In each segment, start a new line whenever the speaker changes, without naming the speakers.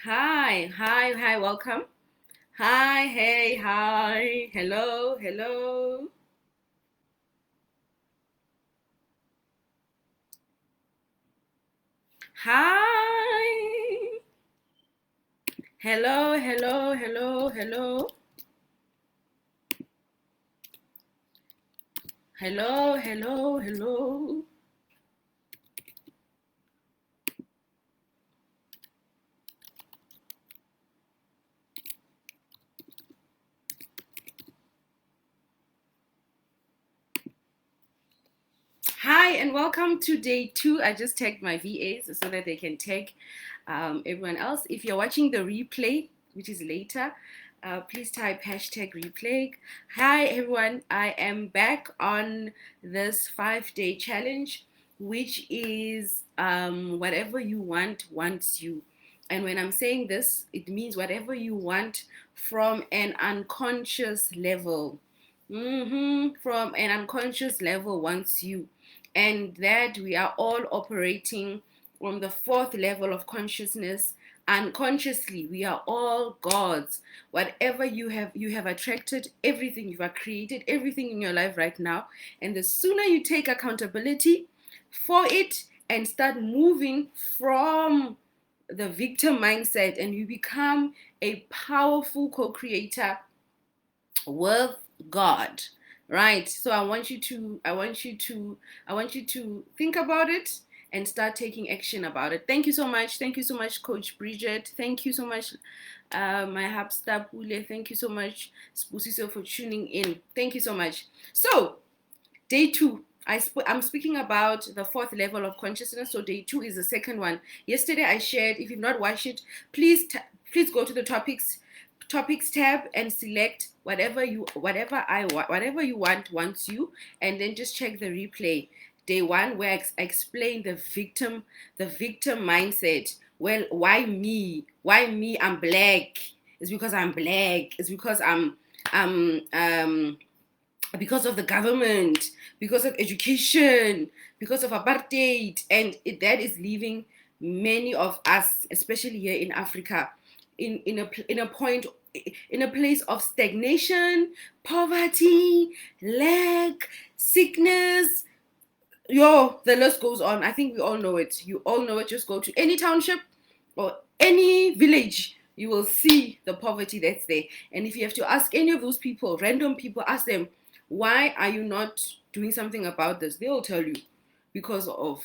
Hi, welcome. Hi, hey, hi, hello, hello. Hi, hello. Hello. Hi, and welcome to day two. I just tagged my VAs so that they can tag everyone else. If you're watching the replay, which is later, please type hashtag replay. Hi, everyone. I am back on this 5-day challenge, which is whatever you want wants you. And when I'm saying this, it means whatever you want from an unconscious level. From an unconscious level wants you, and that we are all operating from the fourth level of consciousness. Unconsciously, we are all gods. Whatever you have attracted everything. You have created everything in your life right now, and the sooner you take accountability for it and start moving from the victim mindset, and you become a powerful co-creator with God, right? So I want you to think about it and start taking action about it. Thank you so much. Thank you so much, Coach Bridget. Thank you so much, my Hapsta Pule. Thank you so much, Spusiso, for tuning in. Thank you so much. So, day two. I'm speaking about the fourth level of consciousness. So day two is the second one. Yesterday I shared. If you've not watched it, please go to the topics tab and select whatever you want wants you, and then just check the replay. Day one, where I explain the victim mindset. Well, why me? I'm black. It's because I'm black. It's because I'm because of the government, because of education, because of apartheid, and that is leaving many of us, especially here in Africa, in a place of stagnation, poverty, lack, sickness. Yo, the list goes on. I think we all know it. You all know it. Just go to any township or any village, you will see the poverty that's there. And if you have to ask any of those people, random people, ask them, why are you not doing something about this? They will tell you, because of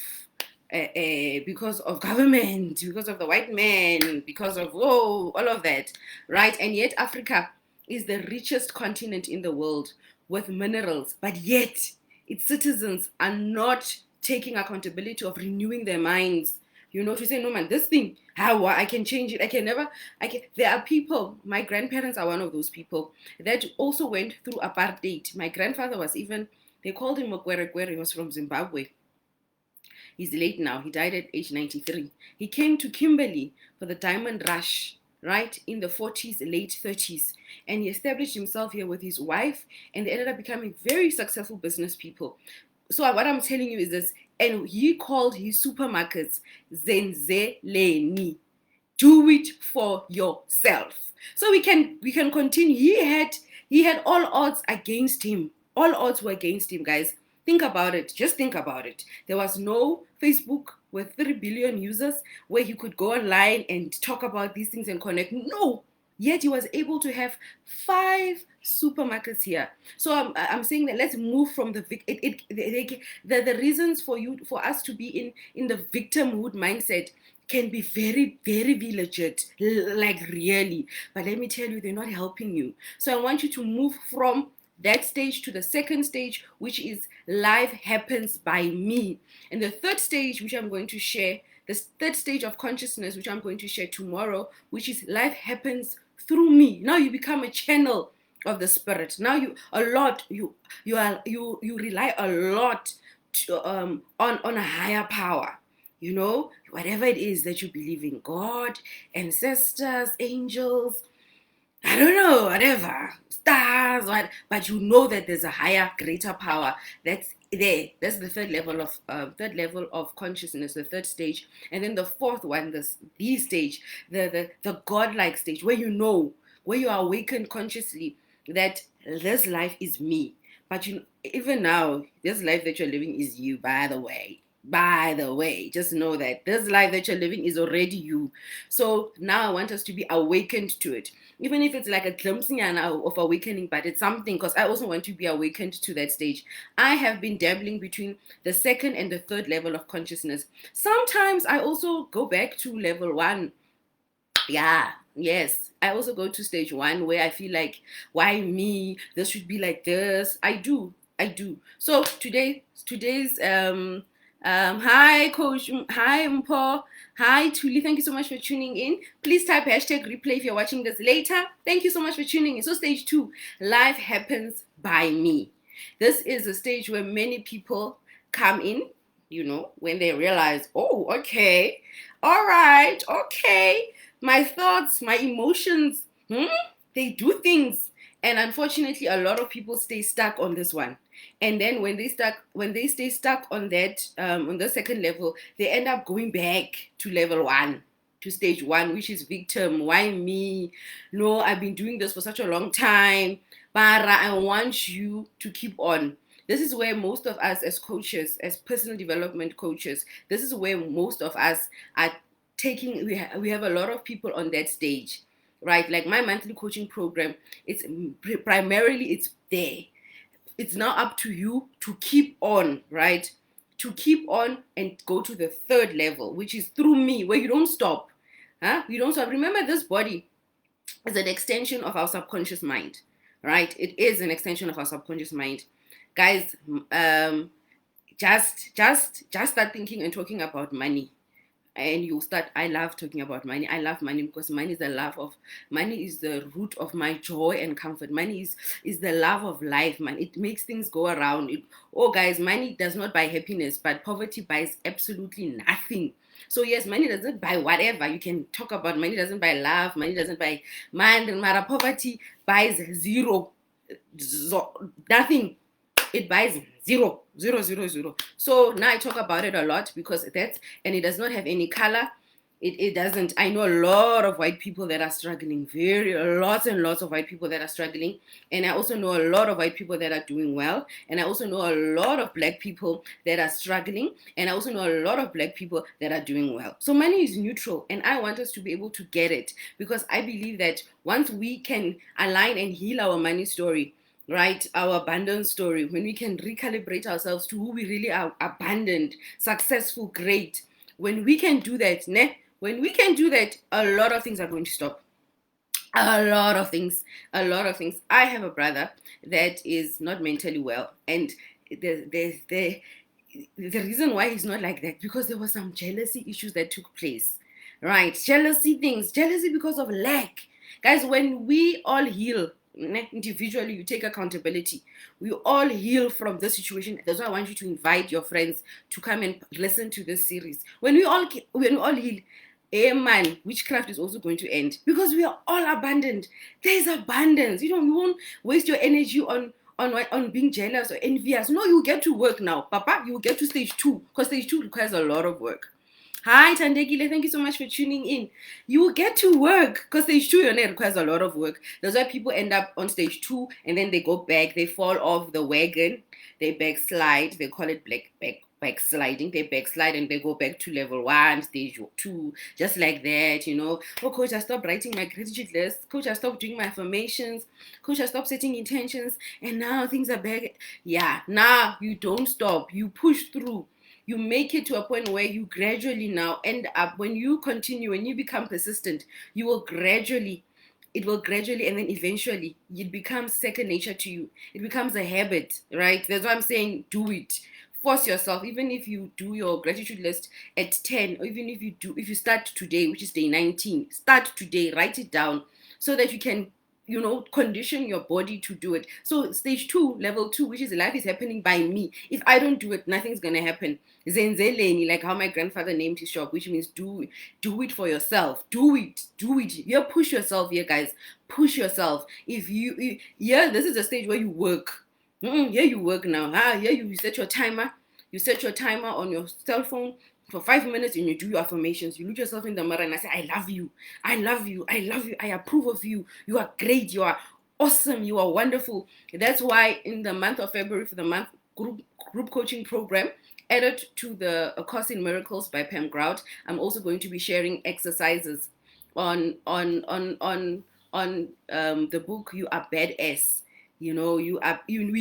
because of government, because of the white man, because of all of that, right? And yet Africa is the richest continent in the world with minerals, but yet its citizens are not taking accountability of renewing their minds. To say, no man, this thing, how I can change it. I can never, I can. There are people, my grandparents are one of those people that also went through apartheid. My grandfather was even, they called him Mokwere. He was from Zimbabwe. He's late now. He died at age 93. He came to Kimberley for the diamond rush, right, in the 40s, late 30s. And he established himself here with his wife, and they ended up becoming very successful business people. So what I'm telling you is this, and he called his supermarkets Zenzeleni. Do it for yourself. So we can continue. He had all odds against him. All odds were against him, guys. Think about it. Just think about it. There was no Facebook with 3 billion users where he could go online and talk about these things and connect. No. Yet he was able to have 5 supermarkets here. So I'm saying that let's move from the reasons for us to be in the victimhood mindset can be very, very be legit, like really. But let me tell you, they're not helping you. So I want you to move from that stage to the second stage, which is life happens by me. And the third stage, which I'm going to share, the third stage of consciousness, which I'm going to share tomorrow, which is life happens through me. Now you become a channel of the spirit. Now you rely a lot on a higher power. Whatever it is that you believe in, God, ancestors, angels, I don't know, whatever, stars, what, but you know that there's a higher, greater power that's That's the third level of consciousness, the third stage. And then the fourth one, the stage, the godlike stage, where where you are awakened consciously that this life is me. But even now, this life that you're living is you, by the way. By the way, just know that this life that you're living is already you. So now I want us to be awakened to it, even if it's like a glimpsing of awakening, but it's something, because I also want to be awakened to that stage. I have been dabbling between the second and the third level of consciousness. Sometimes I also go back to level one. Yeah, yes. I also go to stage one where I feel like, why me? This should be like this. I do. So today's hi coach, hi Mpo, hi Tuli. Thank you so much for tuning in. Please type hashtag replay if you're watching this later. Thank you so much for tuning in. So stage two, life happens by me. This is a stage where many people come in, when they realize, oh, okay, all right, okay, my thoughts, my emotions, they do things. And unfortunately, a lot of people stay stuck on this one. And then when they stay stuck on that, on the second level, they end up going back to level one, to stage one, which is victim. Why me? No, I've been doing this for such a long time. But I want you to keep on. This is where most of us as coaches, as personal development coaches, this is where most of us are taking, we have a lot of people on that stage, right? Like my monthly coaching program, it's primarily, it's there. It's now up to you to keep on, right? To keep on and go to the third level, which is through me, where you don't stop. You don't stop. Remember, this body is an extension of our subconscious mind, right? It is an extension of our subconscious mind. Guys, just start thinking and talking about money, and you start. I love talking about money. I love money because money is the root of my joy and comfort. Money is the love of life, man. It makes things go around. Guys, money does not buy happiness, but poverty buys absolutely nothing. So yes, money doesn't buy whatever. You can talk about money doesn't buy love, money doesn't buy mind, mara poverty buys zero, nothing. It buys zero, zero, zero, zero. So now I talk about it a lot because and it does not have any color. It doesn't. I know a lot of white people that are struggling, lots and lots of white people that are struggling. And I also know a lot of white people that are doing well. And I also know a lot of black people that are struggling. And I also know a lot of black people that are doing well. So money is neutral. And I want us to be able to get it, because I believe that once we can align and heal our money story, right, our abundance story, when we can recalibrate ourselves to who we really are, abundant, successful, great, when we can do that, a lot of things are going to stop. A lot of things. I have a brother that is not mentally well, and the reason why he's not like that, because there were some jealousy issues that took place, right? Jealousy because of lack. Guys, when we all heal individually, you take accountability, we all heal from this situation. That's why I want you to invite your friends to come and listen to this series. When we all heal, man, witchcraft is also going to end, because we are all abundant. There's abundance. You won't waste your energy on being jealous or envious. No, you get to work now, Papa. You will get to stage two, because stage two requires a lot of work. Hi, Tandegile. Thank you so much for tuning in. You will get to work, because stage two requires a lot of work. That's why people end up on stage two and then they go back. They fall off the wagon. They backslide. They call it backsliding. They backslide and they go back to level one, stage two, just like that. Oh, coach, I stopped writing my gratitude list. Coach, I stopped doing my affirmations. Coach, I stopped setting intentions. And now things are back. Yeah, now you don't stop. You push through. You make it to a point where you gradually now end up, when you continue, when you become persistent, it will gradually, and then eventually it becomes second nature to you. It becomes a habit, right? That's why I'm saying do it. Force yourself. Even if you do your gratitude list at 10, or even if you start today, which is day 19, start today, write it down, so that you can condition your body to do it. So stage two, level two, which is life is happening by me. If I don't do it, nothing's gonna happen. Zenzeleni, like how my grandfather named his shop, which means do it for yourself. Do it. Yeah, push yourself here, guys. Push yourself. This is a stage where you work. Here you work now. Here you set your timer. You set your timer on your cell phone for 5 minutes and you do your affirmations. You look yourself in the mirror and I say, I love you. I love you. I love you. I approve of you. You are great. You are awesome. You are wonderful. That's why in the month of February, for the month group coaching program, added to the A Course in Miracles by Pam Grout, I'm also going to be sharing exercises on the book You Are Badass. We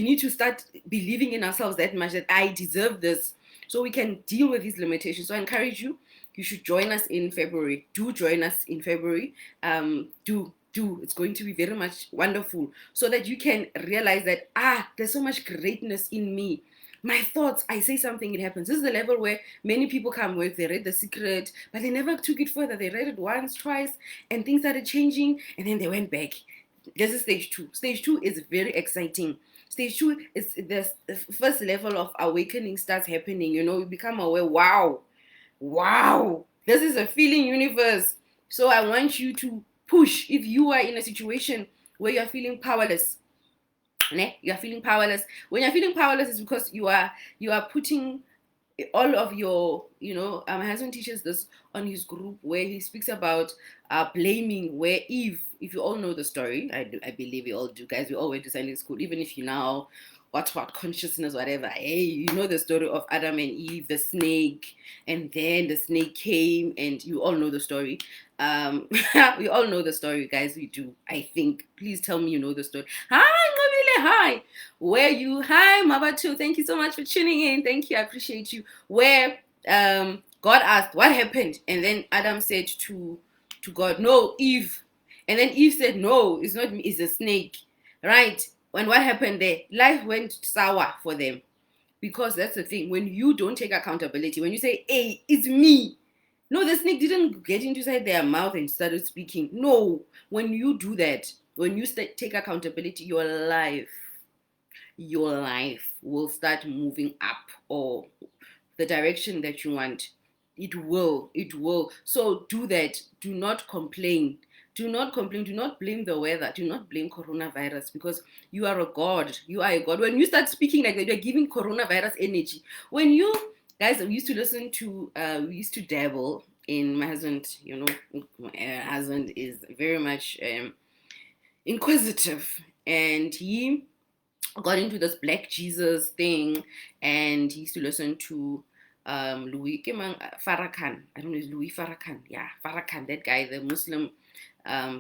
need to start believing in ourselves that much, that I deserve this, so we can deal with these limitations. So I encourage you should join us in February. Do join us in February. Do it's going to be very much wonderful, so that you can realize that there's so much greatness in me. My thoughts, I say something, it happens. This is the level where many people come with, they read The Secret, but they never took it further. They read it once, twice, and things started changing, and then they went back. This is stage 2. Stage 2 is very exciting. Stage 2 is the first level of awakening starts happening. You become aware, wow, this is a feeling universe. So I want you to push. If you are in a situation where you're feeling powerless, you're feeling powerless. When you're feeling powerless, it's because you are putting all of your, my husband teaches this on his group, where he speaks about blaming, where Eve, if you all know the story, I believe you all do, guys, we all went to Sunday school, even if you now what consciousness, whatever, hey, you know the story of Adam and Eve, the snake, and then the snake came, and you all know the story. We all know the story, guys. We do, I think. Please tell me you know the story. Hi, Ngobile, hi. Hi, Mabatu. Thank you so much for tuning in. Thank you, I appreciate you. Where God asked, what happened? And then Adam said to God, no, Eve. And then Eve said, no, it's not me, it's a snake, right? And what happened there? Life went sour for them. Because that's the thing. When you don't take accountability, when you say, hey, it's me. No, the snake didn't get inside their mouth and started speaking. No. When you do that, when you take accountability, your life will start moving up, or the direction that you want. It will. So do that. Do not complain. Do not complain. Do not blame the weather. Do not blame coronavirus, because you are a God. You are a God. When you start speaking like that, you're giving coronavirus energy. When you guys, we used to listen to, we used to dabble in, my husband, my husband is very much inquisitive, and he got into this Black Jesus thing, and he used to listen to Louis Farrakhan. I don't know, is Louis Farrakhan? Yeah, Farrakhan, that guy, the Muslim,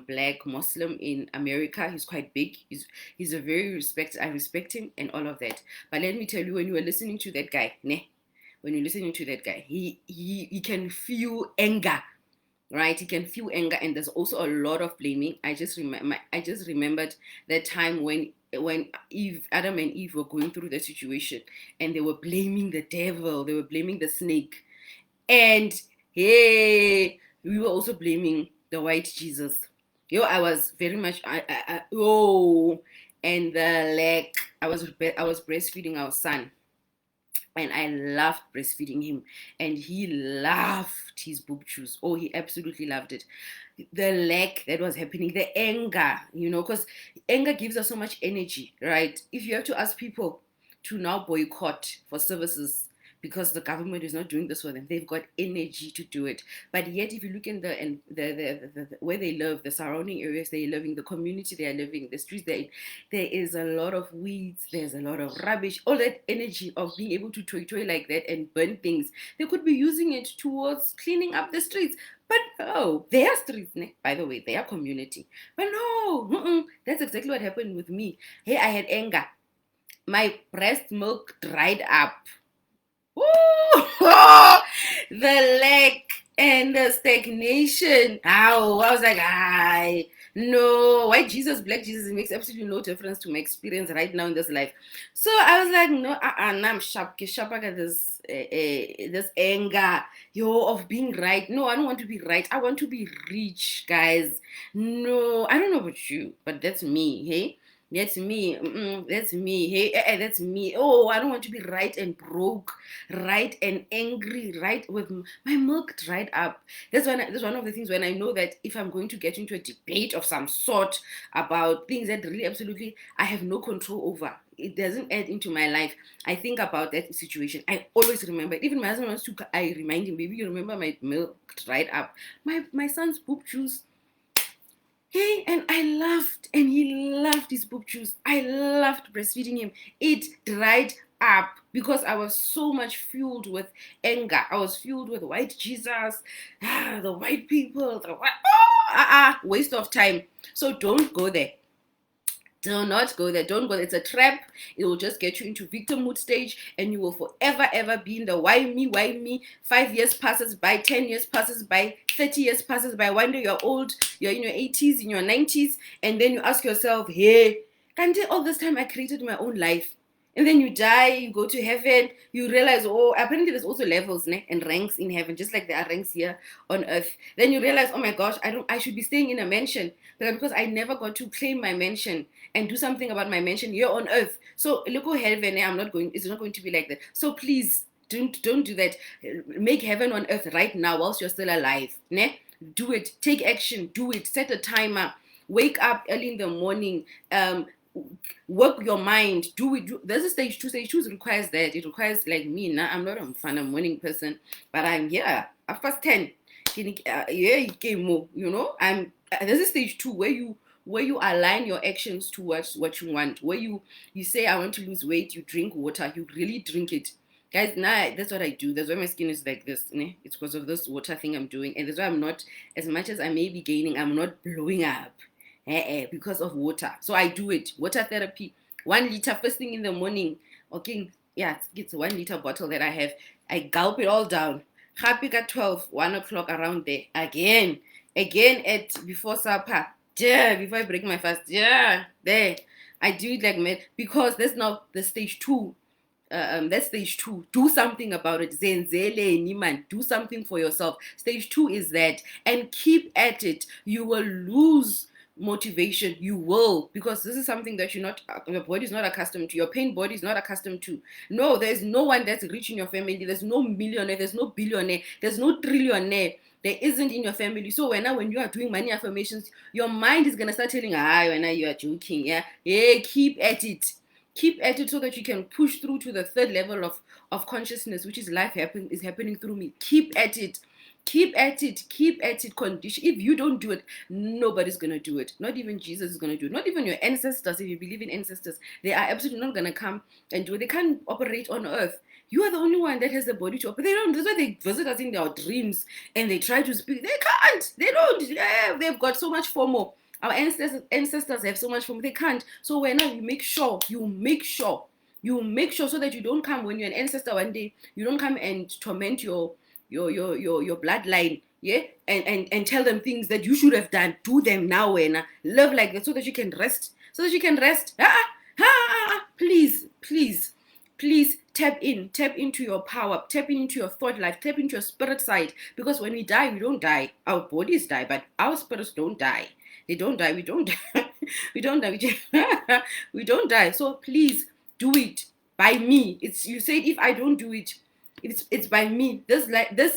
Black Muslim in America. He's quite big. He's a very I respect him and all of that. But let me tell you, when you are listening to that guy, when you're listening to that guy, he can feel anger, right? He can feel anger, and there's also a lot of blaming. I just remembered that time when Adam and Eve were going through the situation, and they were blaming the devil, they were blaming the snake, and hey, we were also blaming the white Jesus. I was very much and the leg. I was breastfeeding our son, and I loved breastfeeding him, and he loved his boob juice. Oh, he absolutely loved it. The lack that was happening, the anger, because anger gives us so much energy, right? If you have to ask people to now boycott for services because the government is not doing this for them, they've got energy to do it. But yet, if you look in the where they live, the surrounding areas they live in, the community they are living, the streets there is a lot of weeds, there's a lot of rubbish. All that energy of being able to toy like that and burn things, they could be using it towards cleaning up the streets. But no, they are streets, by the way, they are community. But no, that's exactly what happened with me. Hey, I had anger. My breast milk dried up. Ooh, the lack and the stagnation. How? I was like, no, white Jesus, Black Jesus, it makes absolutely no difference to my experience right now in this life. So I was like, no, I'm sharp at this anger, of being right. No, I don't want to be right. I want to be rich, guys. No, I don't know about you, but that's me, hey? That's me. That's me. Hey, that's me. Oh, I don't want to be right and broke, right and angry, right with my milk dried up. That's one of the things when I know that if I'm going to get into a debate of some sort about things that really absolutely I have no control over, it doesn't add into my life. I think about that situation. I always remember. Even my husband wants to. I remind him, baby, you remember my milk dried up. My son's poop juice. Hey, and I loved, and he loved his boob juice. I loved breastfeeding him. It dried up because I was so much fueled with anger. I was fueled with white Jesus, the white people, the white, waste of time. So don't go there. Do not go there. Don't go there. It's a trap. It will just get you into victimhood stage, and you will forever, ever be in the why me, why me. 5 years passes by, 10 years passes by, 30 years passes by. One day you're old, you're in your 80s, in your 90s, and then you ask yourself, hey, can't all this time I created my own life? And then you die, you go to heaven, you realize, oh, apparently there's also levels and ranks in heaven, just like there are ranks here on earth. Then you realize, oh my gosh, I should be staying in a mansion because I never got to claim my mansion and do something about my mansion here on earth. So look, heaven, it's not going to be like that. So please don't do that. Make heaven on earth right now whilst you're still alive. Ne? Do it. Take action. Do it. Set a timer. Wake up early in the morning. Work your mind. Do it. There's a stage 2. Stage 2 requires that. It requires, like me now. I'm not a fan of morning person, but I'm here. 10:30. You know, there's a stage 2 where you align your actions towards what you want. Where you say, I want to lose weight. You drink water. You really drink it. Guys, now that's what I do. That's why my skin is like this. Ne? It's because of this water thing I'm doing. And that's why I'm not, as much as I may be gaining, I'm not blowing up because of water. So I do it. Water therapy. 1 liter first thing in the morning. Okay, yeah, it's a 1 liter bottle that I have. I gulp it all down. Happy at 12, 1 o'clock around there. Again at before supper. Yeah, before I break my fast. Yeah, there. I do it like mad because that's now the stage 2. That's stage 2. Do something about it. Zenzele niman. Do something for yourself. Stage 2 is that, and keep at it. You will lose motivation. You will, because this is something that your body is not accustomed to. Your pain body is not accustomed to. No, there's no one that's rich in your family. There's no millionaire. There's no billionaire. There's no trillionaire. There isn't in your family. So when you are doing money affirmations, your mind is gonna start telling, when you are joking, yeah, keep at it. Keep at it so that you can push through to the third level of consciousness, which is is happening through me. Keep at it. Keep at it. Keep at it. Condition. If you don't do it, nobody's gonna do it. Not even Jesus is gonna do it. Not even your ancestors. If you believe in ancestors, they are absolutely not gonna come and do it. They can't operate on earth. You are the only one that has the body to operate. They don't. That's why they visit us in their dreams and they try to speak. They can't. They don't. Yeah, they've got so much FOMO. Our ancestors have so much FOMO. They can't. So whenever you make sure so that you don't come when you're an ancestor one day. You don't come and torment your bloodline, yeah, and tell them things that you should have done. Do them now and live like that so that you can rest. Please tap into your power, tap into your thought life, tap into your spirit side, because when we die, we don't die. Our bodies die, but our spirits don't die. They don't die. We don't die. We don't die. We don't die. So please do it by me. You said if I don't do it, it's by me. This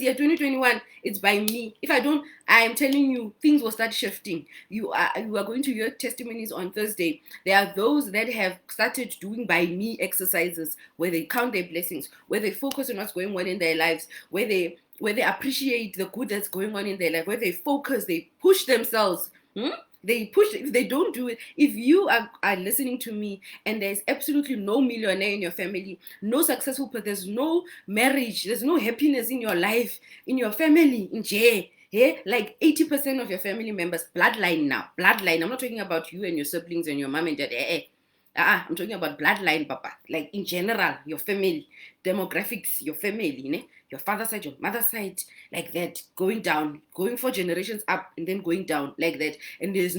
year 2021, it's by me. If I don't, I am telling you, things will start shifting. You are going to hear testimonies on Thursday. There are those that have started doing by me exercises where they count their blessings, where they focus on what's going on in their lives, where they appreciate the good that's going on in their life, where they focus, they push themselves. They push. If they don't do it, if you are listening to me and there's absolutely no millionaire in your family, no successful person, there's no marriage, there's no happiness in your life, in your family, in J, yeah, like 80% of your family members, bloodline now, bloodline. I'm not talking about you and your siblings and your mom and dad. I'm talking about bloodline, papa. Like in general, your family, demographics, your family, ne? Your father's side, your mother's side, like that, going down, going 4 generations up and then going down like that. And there's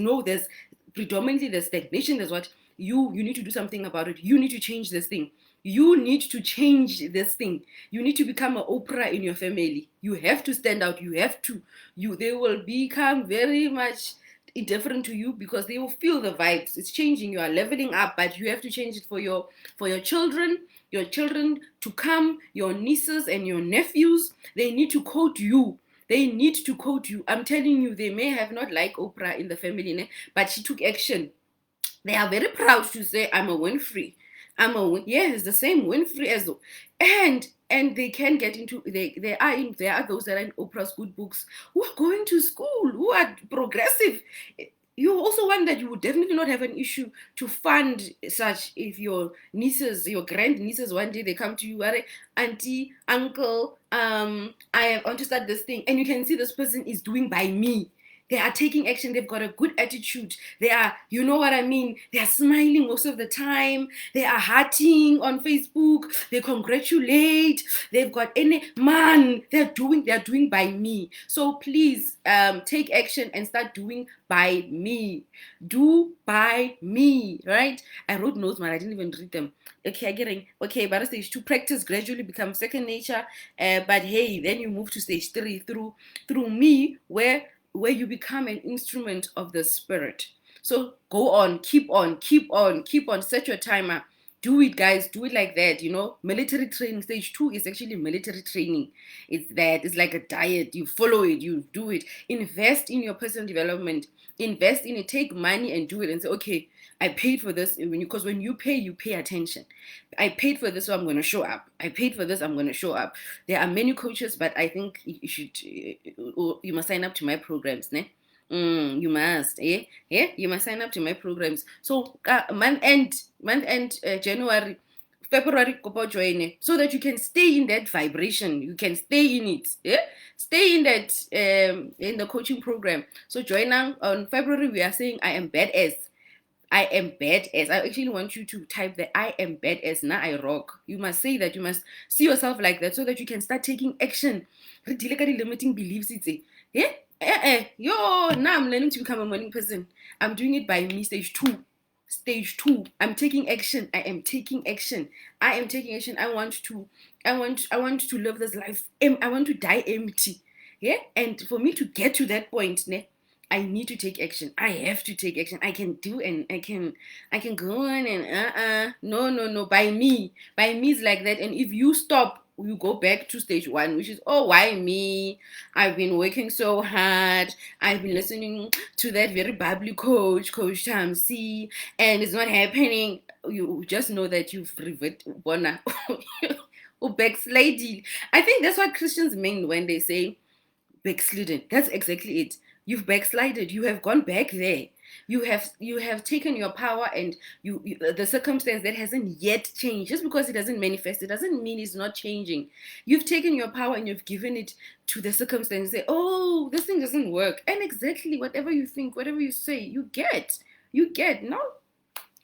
predominantly the stagnation. There's what you need to do something about it. You need to change this thing. You need to change this thing. You need to become an Oprah in your family. You have to stand out. They will become very much different to you because they will feel the vibes. It's changing. You are leveling up, but you have to change it for your children to come, your nieces and your nephews. They need to quote you. They need to quote you. I'm telling you, they may have not liked Oprah in the family, but she took action. They are very proud to say, I'm a Winfrey. Yes, the same Winfrey as the, and they can get into they are those that are in Oprah's good books who are going to school, who are progressive. You also one that you would definitely not have an issue to fund such if your nieces, your grand nieces, one day they come to you, are auntie, uncle, I want to start this thing, and you can see this person is doing by me. They are taking action. They've got a good attitude. They are, you know what I mean? They are smiling most of the time. They are hearting on Facebook. They congratulate. They've got any man. They're doing by me. So please take action and start doing by me. Do by me, right? I wrote notes, man. I didn't even read them. Okay, I'm getting okay. But stage 2, practice gradually become second nature. But hey, then you move to stage 3 through me, where you become an instrument of the Spirit. So go on, keep on, set your timer. Do it, guys. Do it like that. Military training. Stage 2 is actually military training. It's like a diet. You follow it, you do it. Invest in your personal development. Invest in it. Take money and do it and say, okay, I paid for this. Because when you pay attention. I paid for this, so I'm going to show up. I paid for this, I'm going to show up. There are many coaches, but I think you must sign up to my programs, ne? You must, you must sign up to my programs. So month end, January, February, join, so that you can stay in that vibration. You can stay in it. Stay in that in the coaching program. So join on February. We are saying I am badass. I am badass. I actually want you to type that I am badass. Now I rock. You must say that. You must see yourself like that so that you can start taking action. Limiting beliefs. Yo, now I'm learning to become a morning person. I'm doing it by me. Stage 2. Stage 2. I'm taking action. I am taking action. I want to live this life. I want to die empty. Yeah. And for me to get to that point, I need to take action. I have to take action. I can do and I can go on and no. By me is like that. And if you stop, you go back to stage 1, which is, oh, why me? I've been working so hard. I've been listening to that very bubbly Coach Tamsi, and it's not happening. You just know that you've reverted or backsliding. I think that's what Christians mean when they say backslidden. That's exactly it. You've backslided. You have gone back there. You have taken your power and the circumstance that hasn't yet changed. Just because it doesn't manifest, it doesn't mean it's not changing. You've taken your power and you've given it to the circumstance. Say, oh, this thing doesn't work. And exactly whatever you think, whatever you say, you get. No,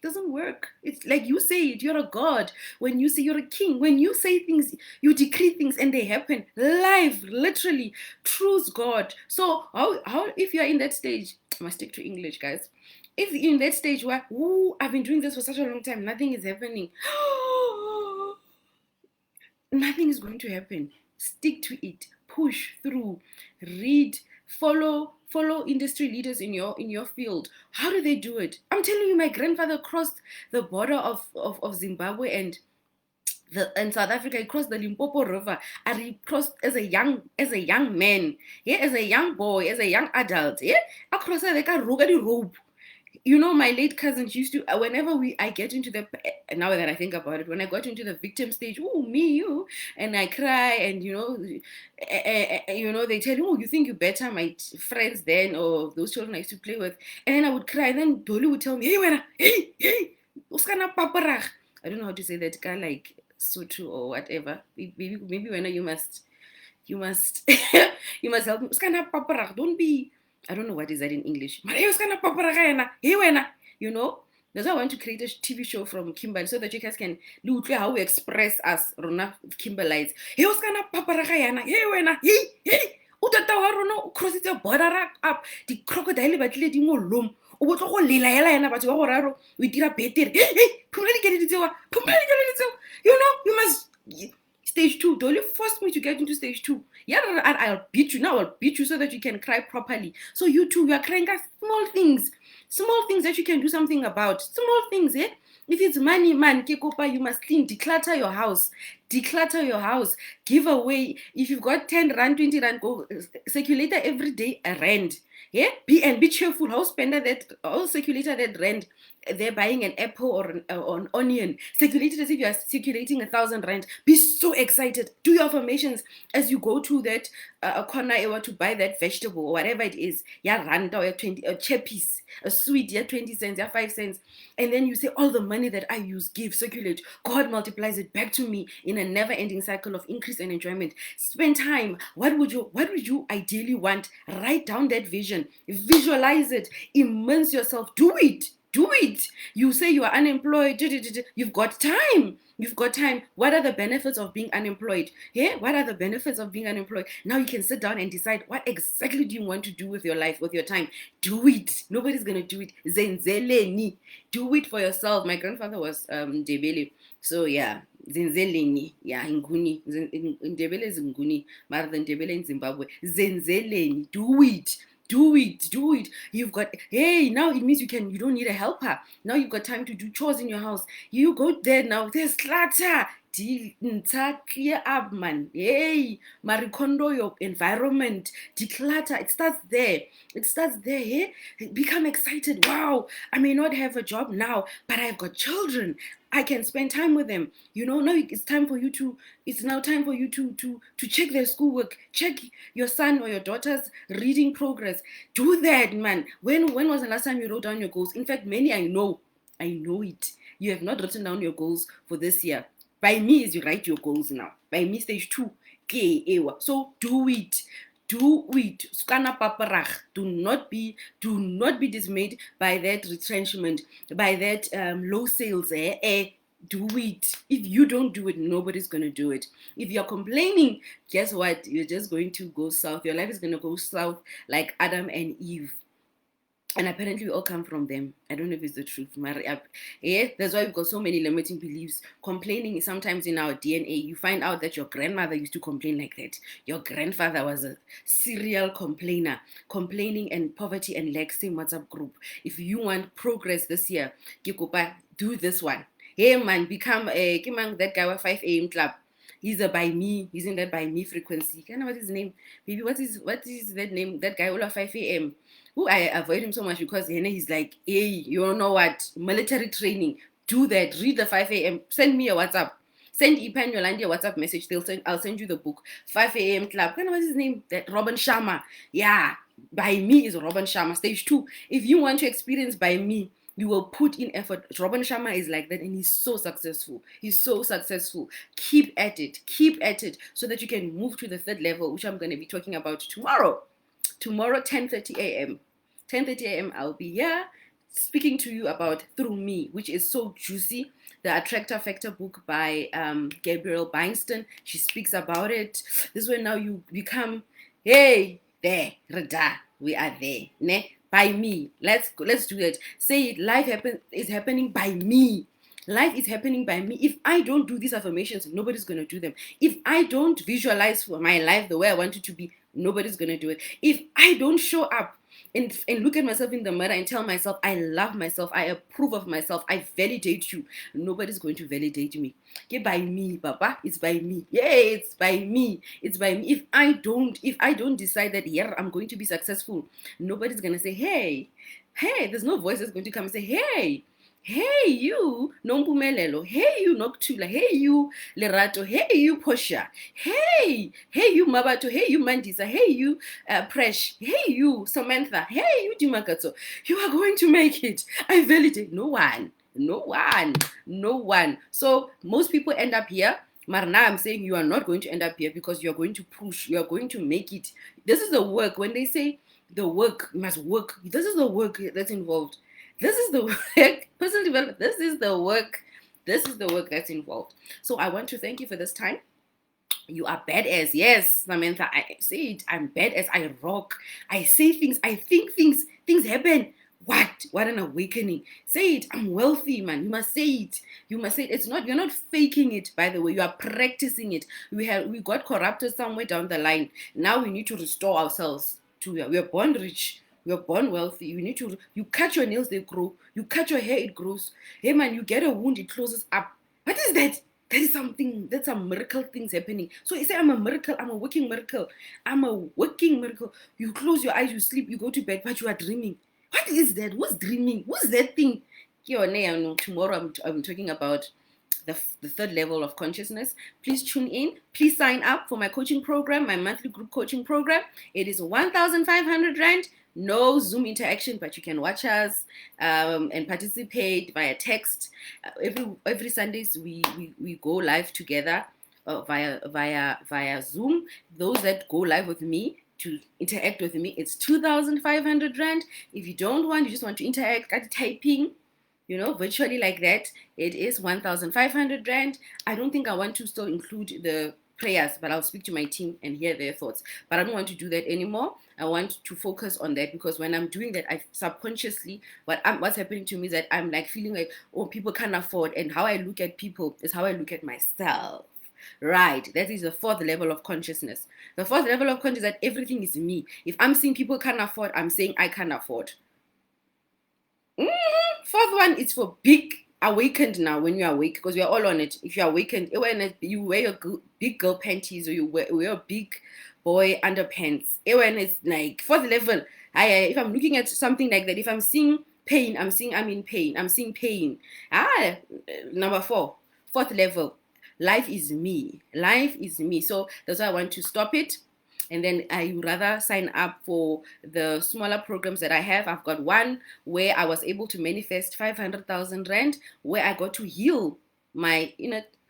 doesn't work. It's like you say it, you're a god. When you say you're a king, when you say things, you decree things and they happen live, literally. Truth God. So how if you're in that stage, I must stick to English, guys. If you're in that stage where, I've been doing this for such a long time, nothing is happening. Nothing is going to happen. Stick to it. Push through. Read. Follow industry leaders in your field. How do they do it? I'm telling you, my grandfather crossed the border of Zimbabwe and South Africa. He crossed the Limpopo River, and he crossed as a young man, as a young boy, as a young adult, across the rope. My late cousins used to, whenever I get into the, now that I think about it, when I got into the victim stage, you, and I cry, and they tell you, you think you're better, my friends then, or those children I used to play with, and then I would cry, and then Dolly would tell me, hey, paparach. I don't know how to say that, guy, like Sutu or whatever. Maybe when you must help me. Paparach, don't be. I don't know what is that in English. That's why I want to create a TV show from Kimberley so that you guys can look at how we express us, Rona Kimberlites. Cross it border up. The crocodile but let him alone. We did a better. You must Stage 2, don't you force me to get into stage 2. Yeah, and I'll beat you. Now I'll beat you so that you can cry properly. So you too, you are crying at small things that you can do something about. Small things, eh? If it's money, man, kekopa, you must clean, declutter your house. Declutter your house. Give away. If you've got 10 rand, 20 rand, go circulator every day, a rand. Yeah, be cheerful. How spender that, how circulator that rand. They're buying an apple or an onion. Circulate it as if you are circulating 1,000 rand. Be so excited. Do your affirmations as you go to that corner area to buy that vegetable or whatever it is. Yeah, rand or 20 a chappies, a sweet, yeah, 20 cents, yeah, 5 cents. And then you say, all the money that I use, give, circulate. God multiplies it back to me in a never-ending cycle of increase and enjoyment. Spend time. What would you ideally want? Write down that vision. Visualize it. Immerse yourself. Do it. Do it. You say you are unemployed. You've got time. You've got time. What are the benefits of being unemployed? Yeah, what are the benefits of being unemployed? Now you can sit down and decide what exactly do you want to do with your life, with your time. Do it. Nobody's gonna do it. Zenzeleni. Do it for yourself. My grandfather was Debele. So yeah, zenzeleni. Yeah, nguni. Ndebele is nguni. Rather than Debele in Zimbabwe. Zenzeleni. Do it. Do it. You've got, hey, now it means you don't need a helper. Now you've got time to do chores in your house. You go there now, there's clutter. Clear up, man. Hey, marikondo your environment. Declutter. It starts there. Hey? Become excited. Wow, I may not have a job now, but I've got children. I can spend time with them. Now it's time for you to. It's now time for you to check their schoolwork. Check your son or your daughter's reading progress. Do that, man. When was the last time you wrote down your goals? In fact, many I know it. You have not written down your goals for this year. By me, is you write your goals now. By me, stage 2. So do it. Do it. Skana paparach. Do not be dismayed by that retrenchment, by that low sales. Do it. If you don't do it, nobody's going to do it. If you're complaining, guess what? You're just going to go south. Your life is going to go south like Adam and Eve. And apparently we all come from them. I don't know if it's the truth. Yeah, that's why we've got so many limiting beliefs. Complaining is sometimes in our DNA. You find out that your grandmother used to complain like that. Your grandfather was a serial complainer. Complaining and poverty and lack, same WhatsApp group. If you want progress this year, do this one. Hey man, become that guy with 5 a.m. club. He's a by me. He's in that by me frequency. Can I know what his name? Baby, what is that name? That guy all 5 a.m. Who I avoid him so much because he's like, hey, you don't know what? Military training. Do that. Read the 5 a.m. Send me a WhatsApp. Send Ipan Yolandi a WhatsApp message. I'll send you the book. 5 a.m. club. Can I know what's his name? That Robin Sharma. Yeah. By me is Robin Sharma. Stage 2. If you want to experience by me, you will put in effort. Robin Sharma is like that and he's so successful. Keep at it so that you can move to the third level, which I'm going to be talking about tomorrow. 10:30 a.m. 10:30 a.m. I'll be here speaking to you about Through Me, which is so juicy. The Attractor Factor book by Gabrielle Beinstein. She speaks about it. This way now you become, hey, there, Rada, we are there. Ne? By me. Let's do that. Say it. Life is happening by me. Life is happening by me. If I don't do these affirmations, nobody's going to do them. If I don't visualize for my life the way I want it to be, nobody's going to do it. If I don't show up and look at myself in the mirror and tell myself I love myself, I approve of myself, I validate you, nobody's going to validate me. Okay, by me, Papa. It's by me. Yeah, it's by me. It's by me. If I don't decide that I'm going to be successful, nobody's gonna say, hey, there's no voice that's going to come and say, hey you Nompumelelo, hey you Noctula, hey you Lerato, hey you Posha, hey you Mabato, hey you Mandisa, hey you Presh, hey you Samantha, hey you Dimakato, you are going to make it. I validate no one. So most people end up here. Marna, I'm saying you are not going to end up here because you're going to push, you're going to make it. This is the work. When they say the work, you must work, this is the work that's involved. This is the work, personal development. This is the work that's involved. So I want to thank you for this time. You are badass. Yes, Samantha, I say it. I'm badass. I rock. I say things. I think things. Things happen. What an awakening. Say it. I'm wealthy, man. You must say it. You must say it. It's not, you're not faking it, by the way. You are practicing it. We got corrupted somewhere down the line. Now we need to restore ourselves to, we are born rich. We are born wealthy. You need to, you cut your nails, they grow. You cut your hair, it grows. Hey man, you get a wound, it closes up. What is that? That is something, that's a miracle things happening. So you say, I'm a miracle, I'm a working miracle. I'm a working miracle. You close your eyes, you sleep, you go to bed, but you are dreaming. What is that? Who's dreaming? Who's that thing? Tomorrow I'm talking about the third level of consciousness. Please tune in. Please sign up for my coaching program, my monthly group coaching program. It is 1,500 Rand. No Zoom interaction, but you can watch us and participate via text. Every Sundays we go live together via Zoom. Those that go live with me to interact with me, it's 2,500 Rand. If you don't want, you just want to interact at typing, virtually like that, it is 1,500 Rand. I don't think I want to still include the prayers, but I'll speak to my team and hear their thoughts. But I don't want to do that anymore. I want to focus on that, because when I'm doing that, I subconsciously, what's happening to me is that I'm like feeling like, oh, people can't afford, and how I look at people is how I look at myself. Right, that is the fourth level of consciousness. The fourth level of consciousness is that everything is me. If I'm seeing people can't afford, I'm saying I can't afford. Fourth one is for big awakened now. When you're awake, because we are all on it. If you're awakened, you wear your big girl panties, or you wear big boy underpants. When it's like fourth level, if I'm looking at something like that, if I'm seeing pain, I'm in pain. I'm seeing pain. Number fourth level. Life is me. Life is me. So that's why I want to stop it. And then I would rather sign up for the smaller programs that I have. I've got one where I was able to manifest 500,000 Rand, where I got to heal my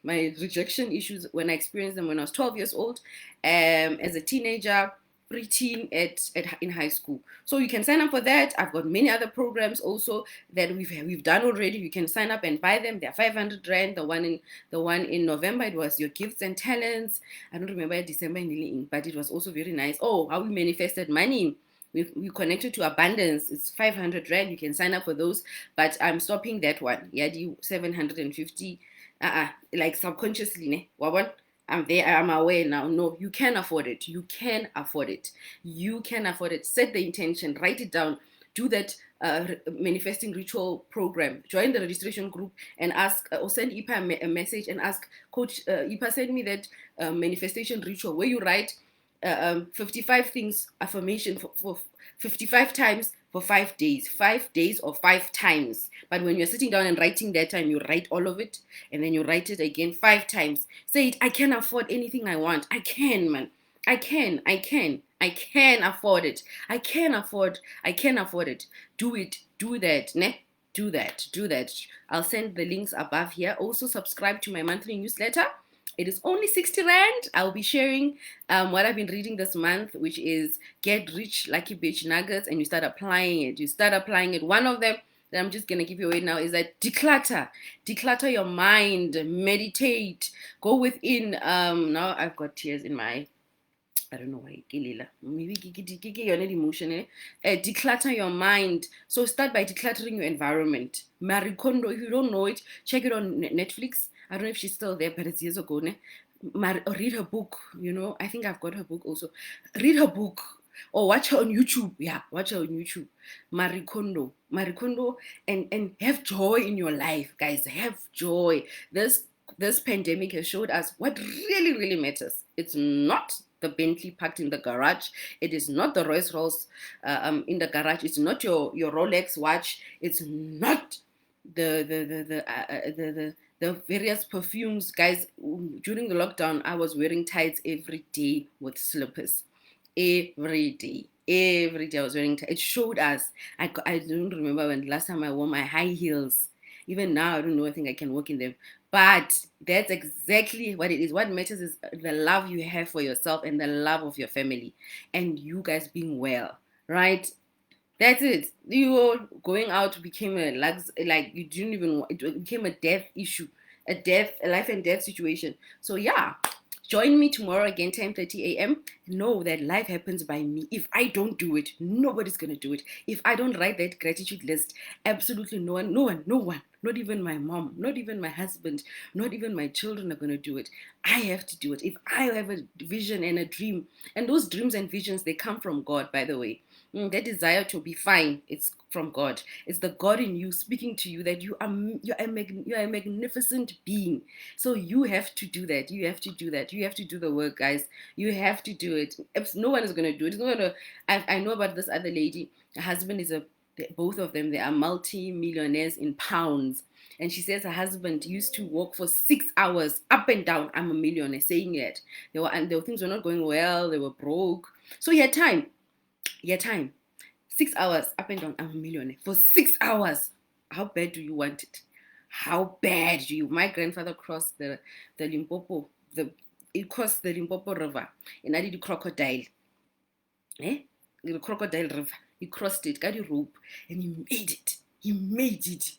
rejection issues when I experienced them when I was 12 years old, as a teenager, preteen in high school. So you can sign up for that. I've got many other programs also that we've done already. You can sign up and buy them. They're 500 Rand. The one in November, it was your gifts and talents. I don't remember December, but it was also very nice. Oh, how we manifested money. We connected to abundance. It's 500 Rand. You can sign up for those, but I'm stopping that one. Yeah, the 750. Like subconsciously, ne? I'm there, I'm aware now. No, you can afford it. You can afford it. You can afford it. Set the intention, write it down, do that manifesting ritual program. Join the registration group and ask, or send Ipa a message and ask, Coach, Ipa, send me that manifestation ritual where you write 55 things, affirmation for 55 times for 5 days. 5 days or 5 times. But when you're sitting down and writing that time, you write all of it, and then you write it again 5 times. Say it, I can afford anything I want. I can, man. I can afford it. I can afford it. Do it. Do that. Ne? Do that. I'll send the links above here. Also subscribe to my monthly newsletter. It is only 60 Rand. I'll be sharing what I've been reading this month, which is Get Rich Lucky Bitch Nuggets, and you start applying it. One of them that I'm just going to give you away now is that declutter your mind, meditate, go within. Now I've got tears in my, I don't know why, maybe emotion. Declutter your mind. So start by decluttering your environment. Marie Kondo, if you don't know it, check it on Netflix. I don't know if she's still there, but it's years ago. Read her book. I think I've got her book also. Read her book or watch her on YouTube. Yeah, watch her on YouTube. Marie Kondo, and have joy in your life, guys. Have joy. This pandemic has showed us what really, really matters. It's not the Bentley parked in the garage. It is not the Rolls Royce in the garage. It's not your Rolex watch. It's not the various perfumes. Guys, during the lockdown, I was wearing tights every day with slippers. Every day I was wearing tights. It showed us. I don't remember when the last time I wore my high heels. Even now, I don't know. I think I can walk in them. But that's exactly what it is. What matters is the love you have for yourself and the love of your family, and you guys being well, right? That's it. You going out became a you didn't even. It became a death issue, a life and death situation. So yeah, Join me tomorrow again, 10:30 a.m. Know that life happens by me. If I don't do it, nobody's going to do it. If I don't write that gratitude list, absolutely no one, no one, no one, not even my mom, not even my husband, not even my children are going to do it. I have to do it. If I have a vision and a dream, and those dreams and visions, they come from God, by the way. That desire to be fine, it's from God. It's the God in you speaking to you that you're a magnificent being. So you have to do that. You have to do that. You have to do the work, guys. You have to do it. No one is going to do it. It's not gonna. I know about this other lady. Her husband is both of them. They are multi-millionaires in pounds. And she says her husband used to work for 6 hours up and down. I'm a millionaire, saying it. Things were not going well. They were broke. So he had time. He had time. 6 hours up and down. I'm a millionaire for 6 hours. How bad do you want it? How bad do you? My grandfather crossed the Limpopo. It crossed the Limpopo River, and I did the crocodile. The crocodile river. He crossed it, got a rope, and he made it. He made it.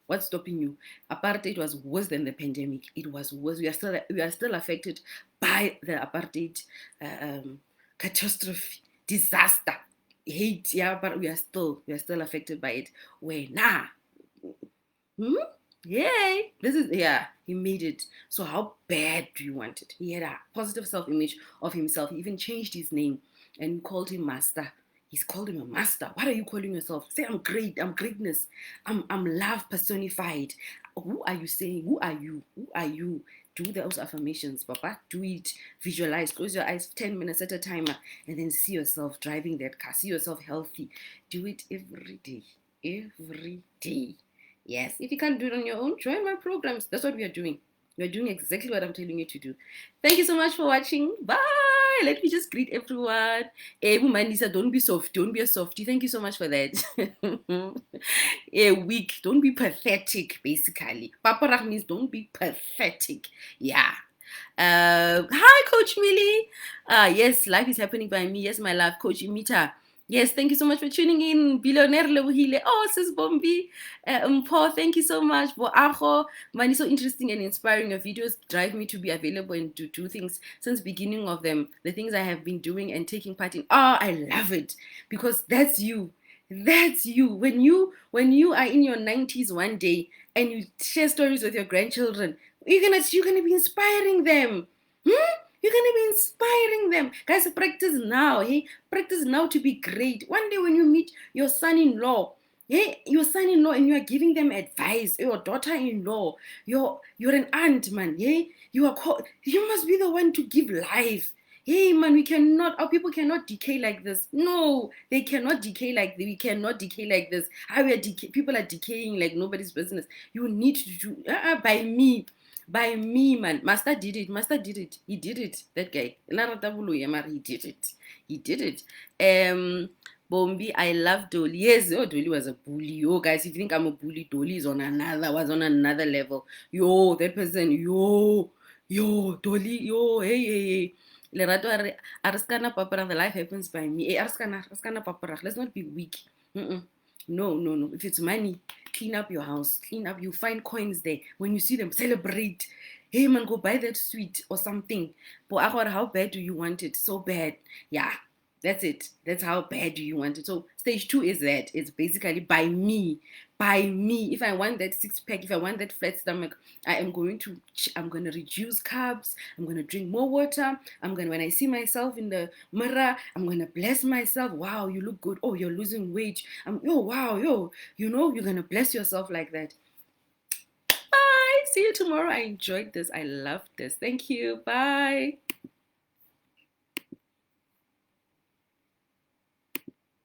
What's stopping you? Apartheid was worse than the pandemic. It was worse. We are still affected by the apartheid catastrophe, disaster, hate. Yeah, but we are still affected by it. Yay! He made it. So how bad do you want it? He had a positive self-image of himself. He even changed his name and called him master. He's called him a master. What are you calling yourself? Say, I'm great. I'm greatness. I'm love personified. Who are you saying? Who are you? Who are you? Do those affirmations, Papa. Do it. Visualize. Close your eyes 10 minutes at a time and then see yourself driving that car. See yourself healthy. Do it every day. Every day. Yes, if you can't do it on your own, join my programs. That's what we are doing. We're doing exactly what I'm telling you to do. Thank you so much for watching. Bye. Let me just greet everyone. Manisa, don't be soft. Don't be a softie. Thank you so much for that. Weak. Don't be pathetic, basically. Papa means don't be pathetic. Yeah. Hi, Coach Millie. Yes, life is happening by me. Yes, my love, Coach Imita. Yes, thank you so much for tuning in. Billionaire Lebohile. Oh, Sis Bombi. Paul, thank you so much. Boacho, man, it's so interesting and inspiring. Your videos drive me to be available and to do things since beginning of them. The things I have been doing and taking part in. Oh, I love it because that's you. That's you. When you are in your 90s one day and you share stories with your grandchildren, you're gonna be inspiring them. You're going to be inspiring them. Guys, practice now. Hey, practice now to be great. One day when you meet your son-in-law, hey, your son-in-law, and you are giving them advice, your daughter-in-law, you're an aunt, man. Hey, you must be the one to give life. Hey, man, our people cannot decay like this. No, they cannot decay like this. We cannot decay like this. People are decaying like nobody's business. You need to do, by me, man. Master did it. He did it. That guy. He did it. He did it. Bombi, I love Dolly. Yes, Dolly was a bully. Guys, if you think I'm a bully, Dolly was on another level. That person. Dolly. Hey. Lerato Ariskana Papara, the life happens by me. Hey, Ariskana Papara. Let's not be weak. No. If it's money, clean up your house. You find coins there. When you see them, celebrate. Hey man, go buy that sweet or something. But how bad do you want it? So bad. Yeah, that's it. That's how bad do you want it. So stage 2 is that. It's basically by me. If I want that 6-pack, if I want that flat stomach, I'm going to reduce carbs. I'm going to drink more water. When I see myself in the mirror, I'm going to bless myself. Wow, you look good. Oh, you're losing weight. You're going to bless yourself like that. Bye. See you tomorrow. I enjoyed this. I loved this. Thank you. Bye.